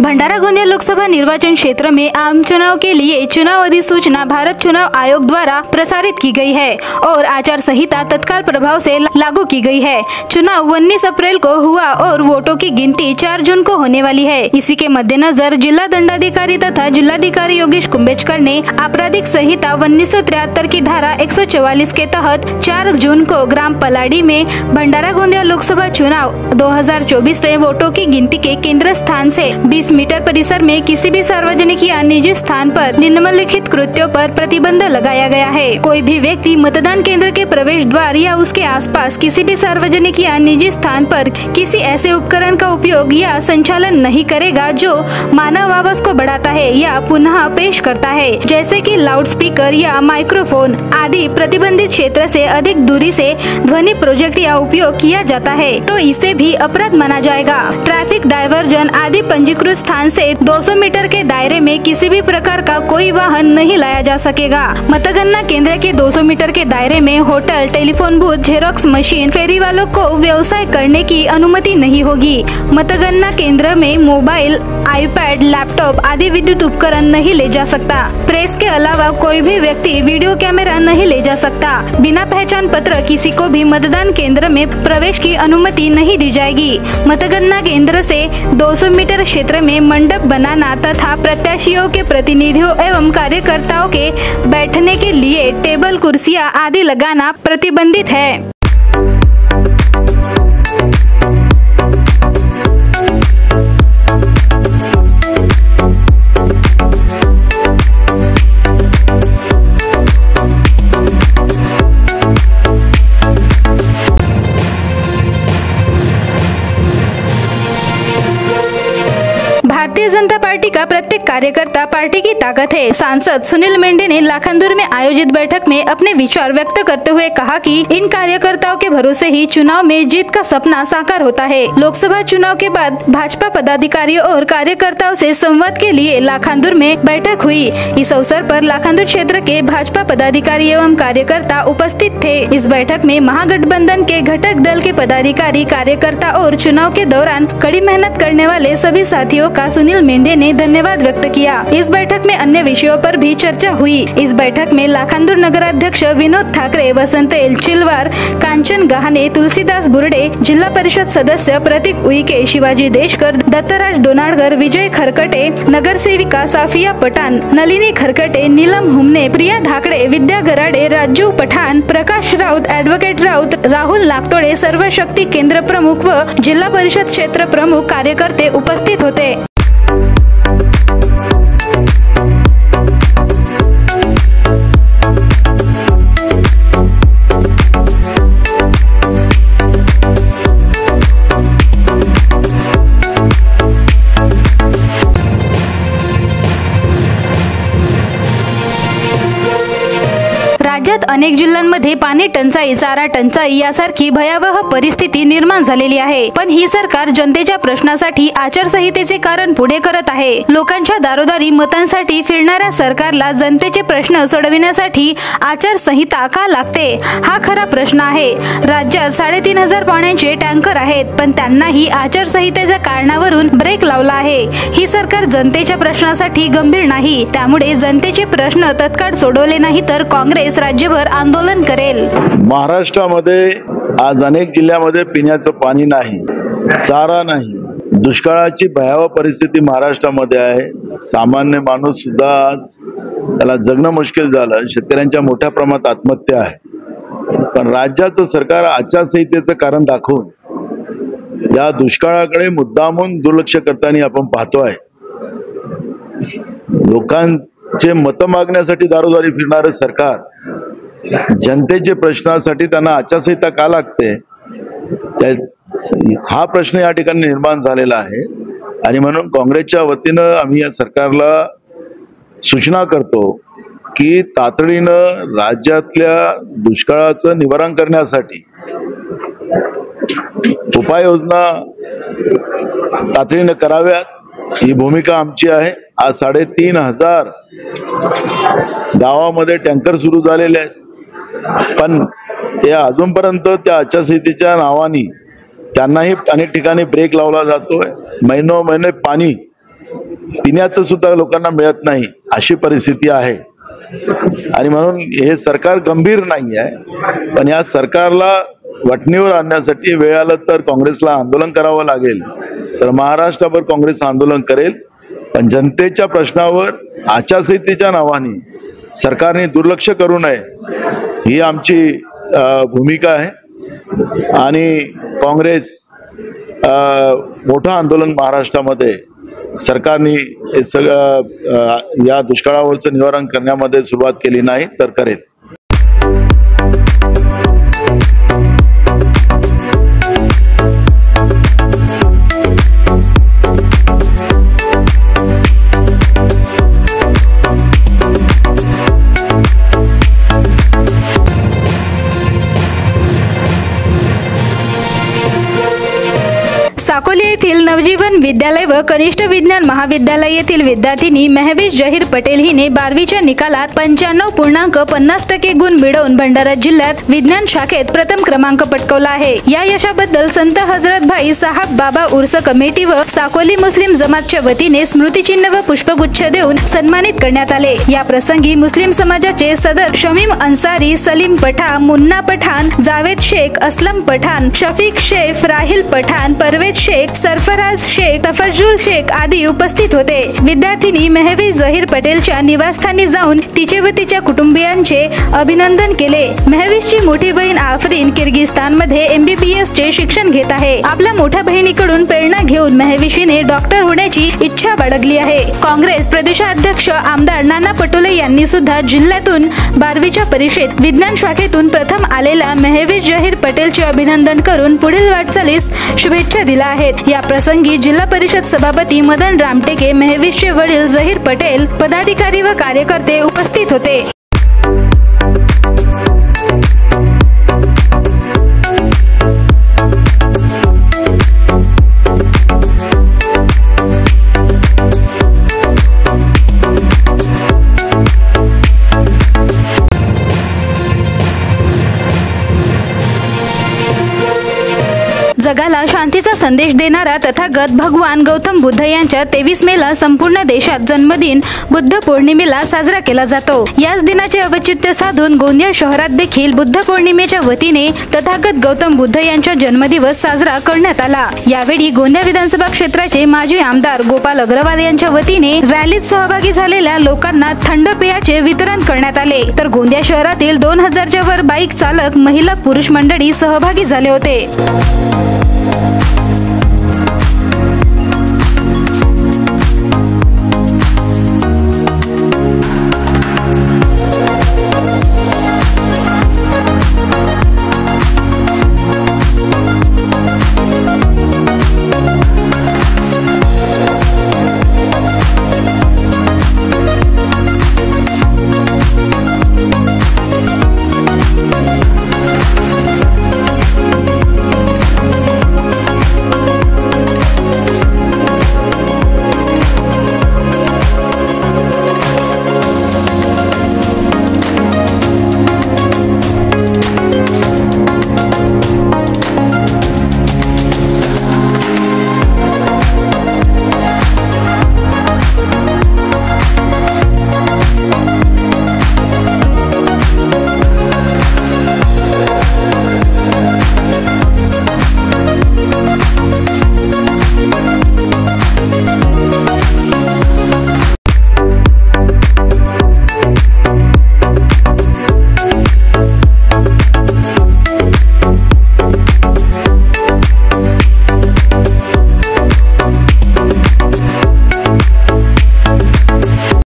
भंडारा गोंदिया लोकसभा निर्वाचन क्षेत्र में आम चुनाव के लिए चुनाव अधिसूचना भारत चुनाव आयोग द्वारा प्रसारित की गई है और आचार संहिता तत्काल प्रभाव से लागू की गई है। चुनाव 19 अप्रैल को हुआ और वोटों की गिनती 4 जून को होने वाली है। इसी के मद्देनजर जिला दंडाधिकारी तथा जिलाधिकारी योगेश कुंभेजकर ने आपराधिक संहिता 1973 की धारा 144 के तहत 4 जून को ग्राम पलाड़ी में भंडारा गोंदिया लोकसभा चुनाव 2024 में वोटों की गिनती के केंद्र स्थान से 20 मीटर परिसर में किसी भी सार्वजनिक या निजी स्थान पर निम्नलिखित कृत्यों पर प्रतिबंध लगाया गया है। कोई भी व्यक्ति मतदान केंद्र के प्रवेश द्वार या उसके आसपास किसी भी सार्वजनिक या निजी स्थान पर किसी ऐसे उपकरण का उपयोग या संचालन नहीं करेगा जो मानव आवाज को बढ़ाता है या पुनः पेश करता है, जैसे कि लाउडस्पीकर या माइक्रोफोन आदि। प्रतिबंधित क्षेत्र से अधिक दूरी से ध्वनि प्रोजेक्ट या उपयोग किया जाता है तो इसे भी अपराध माना जाएगा। ट्रैफिक डायवर्जन आदि पंजीकृत स्थान से 200 मीटर के दायरे में किसी भी प्रकार का कोई वाहन नहीं लाया जा सकेगा। मतगणना केंद्र के 200 मीटर के दायरे में hotel, telephone booth, xerox machine, फेरी वालों को व्यवसाय करने की अनुमति नहीं होगी। मतगणना केंद्र में मोबाइल, आईपैड, लैपटॉप आदि विद्युत उपकरण नहीं ले जा सकता। प्रेस के अलावा कोई भी व्यक्ति वीडियो कैमरा नहीं ले जा सकता। बिना पहचान पत्र किसी को भी मतदान केंद्र में प्रवेश की अनुमति नहीं दी जाएगी। मतगणना केंद्र से 200 मीटर क्षेत्र में मंडप बनाना तथा प्रत्याशियों के प्रतिनिधियों एवं कार्यकर्ताओं के बैठने के लिए टेबल, कुर्सियां आदि लगाना प्रतिबंधित है। भारतीय जनता पार्टी का प्रत्येक कार्यकर्ता पार्टी की ताकत है। सांसद सुनील मेंढे ने लाखांदूर में आयोजित बैठक में अपने विचार व्यक्त करते हुए कहा कि इन कार्यकर्ताओं के भरोसे ही चुनाव में जीत का सपना साकार होता है। लोकसभा चुनाव के बाद भाजपा पदाधिकारियों और कार्यकर्ताओं से संवाद के लिए लाखांदूर में बैठक हुई। इस अवसर पर लाखांदूर क्षेत्र के भाजपा पदाधिकारी एवं कार्यकर्ता उपस्थित थे। इस बैठक में महागठबंधन के घटक दल के पदाधिकारी, कार्यकर्ता और चुनाव के दौरान कड़ी मेहनत करने वाले सभी साथियों का सुनील मेंढे ने धन्यवाद व्यक्त किया। इस बैठक में अन्य विषयों पर भी चर्चा हुई। इस बैठक में लाखांदूर नगराध्यक्ष विनोद ठाकरे, वसंत चिलवार, कांचन गहाने, तुलसीदास बुर्डे, जिला परिषद सदस्य प्रतीक उईके, शिवाजी देशकर, दत्तराज दोनाडकर, विजय खरकटे, नगर सेविका साफिया पठान, नलिनी खरकटे, नीलम हुमने, प्रिया धाकड़े, विद्या गराडे, राजू पठान, प्रकाश राउत, एडवोकेट राउत, राहुल नागतोडे, सर्व शक्ति केंद्र प्रमुख व जिला परिषद क्षेत्र प्रमुख कार्यकर्ते उपस्थित होते। राज्यात अनेक जिल्ह्यांमध्ये पाणी टंचाई, चारा टंचाई यासारखी भयावह परिस्थिती निर्माण झालेली आहे। पण ही सरकार जनतेच्या प्रश्नासाठी आचारसंहितेचे कारण पुढे करत आहे। लोकांच्या दारोदारी मतांसाठी फिरणाऱ्या सरकारला जनतेचे प्रश्न सोडविण्यासाठी आचारसंहिता का लागते, हा खरा प्रश्न आहे। राज्यात 3500 पाण्याचे टँकर आहेत, पण त्यांनाही आचारसंहितेच्या कारणावरून ब्रेक लावला आहे। ही सरकार जनतेच्या प्रश्नासाठी गंभीर नाही, त्यामुळे जनतेचे प्रश्न तत्काळ सोडवले नाही तर काँग्रेस राज्यभर आंदोलन करेल। महाराष्ट्रामध्ये आज अनेक जिल्ह्यामध्ये पिण्याचं पाणी नाही, चारा नाही, दुष्काळाची भयावह परिस्थिती महाराष्ट्रामध्ये आहे। सामान्य माणूस सुद्धा आज त्याला जगणं मुश्किल झालं। शेतकऱ्यांच्या मोठ्या प्रमाणात आत्महत्या आहे। पण राज्याचं सरकार आचारसंहितेचं कारण दाखवून या दुष्काळाकडे मुद्दामून दुर्लक्ष करताना आपण पाहतोय। लोकांचे मत मागण्यासाठी दारोदारी फिरणारे सरकार जनतेचे प्रश्नासाठी त्यांना आचारसंहिता का लागते, हा प्रश्न या ठिकाणी निर्माण झालेला आहे। आणि म्हणून काँग्रेसच्या वतीनं आम्ही या सरकारला सूचना करतो की तातडीनं राज्यातल्या दुष्काळाचं निवारण करण्यासाठी उपाययोजना तातडीनं कराव्यात, ही भूमिका आमची आहे। आज 3500 गावामध्ये टँकर सुरू झालेले आहेत, पण ते अजूनपर्यंत त्या आचारसंहितेच्या नावाने त्यांनाही अनेक ठिकाणी ब्रेक लावला जातोय। महिनों महिने पाणी पिण्याचं सुद्धा लोकांना मिळत नाही अशी परिस्थिती आहे। आणि म्हणून हे सरकार गंभीर नाही आहे, पण या सरकारला वठणीवर आणण्यासाठी वेळ आलं तर काँग्रेसला आंदोलन करावं लागेल, तर महाराष्ट्रभर काँग्रेस आंदोलन करेल। पण जनतेच्या प्रश्नावर आचारसंहितेच्या नावाने सरकारने दुर्लक्ष करू नये ही आमची भूमिका आहे। आणि काँग्रेस मोठं आंदोलन महाराष्ट्रामध्ये सरकारने हे सगळं या दुष्काळावरचं निवारण करण्यामध्ये सुरुवात केली नाही तर करेल। साकोली येथील नवजीवन विद्यालय व कनिष्ठ विज्ञान महाविद्यालय येथील विद्यार्थिनी महवीश जहीर पटेल हिने 12वीच्या निकालात 95.50% गुण मिळवून भंडारा जिल्ह्यात विज्ञान शाखेत प्रथम क्रमांक पटकावला आहे। या यशाबद्दल संत हजरत भाई साहब बाबा उर्स कमिटी व साकोली मुस्लिम जमातच्या वतीने स्मृतिचिन्ह व पुष्पगुच्छ देऊन सन्मानित करण्यात आले। या प्रसंगी मुस्लिम समाजाचे सदर शमीम अन्सारी, सलीम पठाण, मुन्ना पठाण, जावेद शेख, असलम पठाण, शफीक शेख, राहिल पठाण, परवेज शेख, सरफराज शेख, तफजुल शेख आदी उपस्थित होते। विद्यार्थिनी महवीश जहीर पटेलच्या निवासस्थानी जाऊन तिचे व तिच्या कुटुंबियांचे अभिनंदन केले। महवीशची मोठी बहीण आफरीन किर्गिस्तानमध्ये MBBS चे शिक्षण घेत आहे। आपल्या मोठ्या बहिणीकडून प्रेरणा घेऊन महवीशीने डॉक्टर होण्याची इच्छा बाळगली आहे। काँग्रेस प्रदेशाध्यक्ष आमदार नाना पटोले यांनी सुद्धा जिल्ह्यातून 12वीच्या परीक्षेत विज्ञान शाखेतून प्रथम आलेल्या महवीश जहीर पटेलचे अभिनंदन करून पुढील वाटचालीस शुभेच्छा दिल्या आहेत। या प्रसंगी जिल्हा परिषद सभापती मदन रामटेके, महवीशचे वडील जहीर पटेल, पदाधिकारी व कार्यकर्ते उपस्थित होते। जगाला शांतीचा संदेश देणारा तथागत भगवान गौतम बुद्ध यांच्या 23 मेला संपूर्ण देशात जन्मदिन बुद्ध पौर्णिमेला साजरा केला जातो। याच दिनाचे औचित्य साधून गोंदिया शहरात देखील बुद्ध पौर्णिमेच्या वतीने तथागत गौतम बुद्ध यांचा जन्मदिवस साजरा करण्यात आला। यावेळी गोंदिया विधानसभा क्षेत्राचे माजी आमदार गोपाल अग्रवाल यांच्या वतीने रॅलीत सहभागी झालेल्या लोकांना थंड पेयाचे वितरण करण्यात आले, तर गोंदिया शहरातील 2000च्या वर बाईक चालक, महिला, पुरुष मंडळी सहभागी झाले होते।